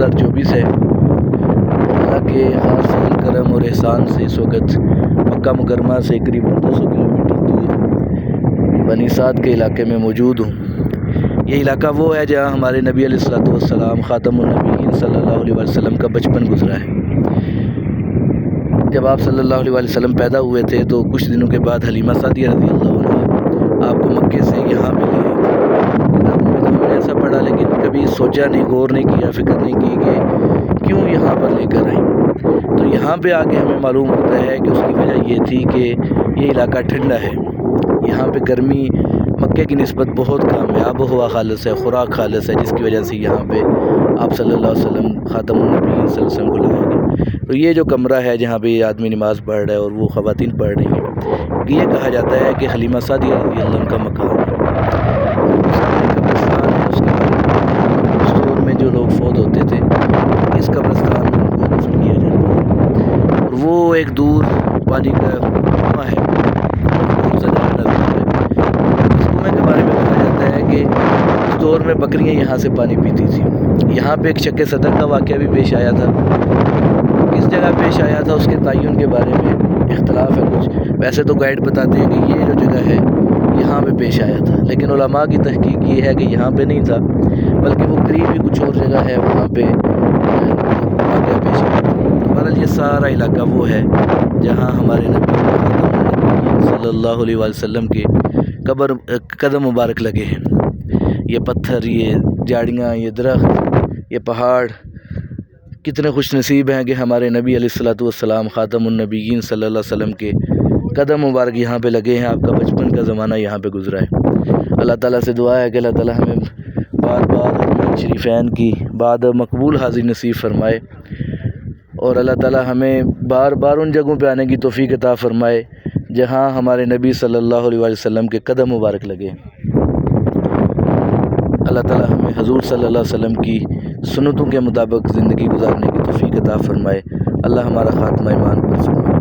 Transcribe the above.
2024 ہے۔ اللہ کے خاص فضل کرم اور احسان سے اس وقت مکہ مکرمہ سے قریب 200 کلومیٹر دور بنی سعد کے علاقے میں موجود ہوں۔ یہ علاقہ وہ ہے جہاں ہمارے نبی علیہ الصلوۃ والسلام خاتم النبیین صلی اللہ علیہ وسلم کا بچپن گزرا ہے۔ جب آپ صلی اللہ علیہ وسلم پیدا ہوئے تھے تو کچھ دنوں کے بعد حلیمہ سعدیہ رضی اللہ عنہا آپ کو مکے سے یہاں پہ لے آئے تھے۔ کتابوں میں تو ہم نے ایسا پڑھا لیکن کبھی سوچا نہیں، غور نہیں کیا، فکر نہیں کی کہ کیوں یہاں پر لے کر آئیں۔ تو یہاں پہ آگے ہمیں معلوم ہوتا ہے کہ اس کی وجہ یہ تھی کہ یہ علاقہ ٹھنڈا ہے، یہاں پہ گرمی مکے کی نسبت بہت کم ہے، آب و ہوا خالص ہے، خوراک خالص ہے، جس کی وجہ سے یہاں پہ آپ صلی اللہ علیہ وسلم خاتم النبیین صلی اللہ علیہ وسلم کو لائے گئے۔ تو یہ جو کمرہ ہے جہاں پہ یہ آدمی نماز پڑھ رہا ہے اور وہ خواتین پڑھ رہی ہیں، یہ کہا جاتا ہے کہ حلیمہ سعدیہ رضی اللہ عنہ کا مکان ہے۔ قبرستان ہے، اس کے بارے میں اس دور میں جو لوگ فوت ہوتے تھے اس قبرستان میں ان کو دفن کیا جاتا ہے۔ اور وہ ایک دور پانی کا کنواں ہے، اس کنویں کے بارے میں کہا جاتا ہے کہ اس دور میں بکریاں یہاں سے پانی پیتی تھیں۔ یہاں پہ ایک شق صدر کا واقعہ بھی پیش آیا تھا، کس جگہ پیش آیا تھا اس کے تعین کے بارے میں اختلاف ہے کچھ۔ ویسے تو گائیڈ بتاتے ہیں کہ یہ جو جگہ ہے یہاں پہ پیش آیا تھا، لیکن علماء کی تحقیق یہ ہے کہ یہاں پہ نہیں تھا، بلکہ وہ قریب ہی کچھ اور جگہ ہے وہاں پہ واقعہ پیش آیا تھا۔ بہرحال یہ سارا علاقہ وہ ہے جہاں ہمارے نبی صلی اللہ علیہ وسلم کے قدم مبارک لگے ہیں۔ یہ پتھر، یہ جھاڑیاں، یہ درخت، یہ پہاڑ کتنے خوش نصیب ہیں کہ ہمارے نبی علیہ الصلوۃ والسلام خاتم النبیین صلی اللہ علیہ وسلم کے قدم مبارک یہاں پہ لگے ہیں، آپ کا بچپن کا زمانہ یہاں پہ گزرا ہے۔ اللہ تعالیٰ سے دعا ہے کہ اللہ تعالیٰ ہمیں بار بار حرمین شریفین کی بعد مقبول حاضری نصیب فرمائے، اور اللہ تعالیٰ ہمیں بار بار ان جگہوں پہ آنے کی توفیق عطا فرمائے جہاں ہمارے نبی صلی اللہ علیہ وسلم کے قدم مبارک لگے۔ اللہ تعالیٰ ہمیں حضور صلی اللہ علیہ وسلم کی سنتوں کے مطابق زندگی گزارنے کی توفیق عطا فرمائے۔ اللہ ہمارا خاتمہ ایمان پر فرمائے۔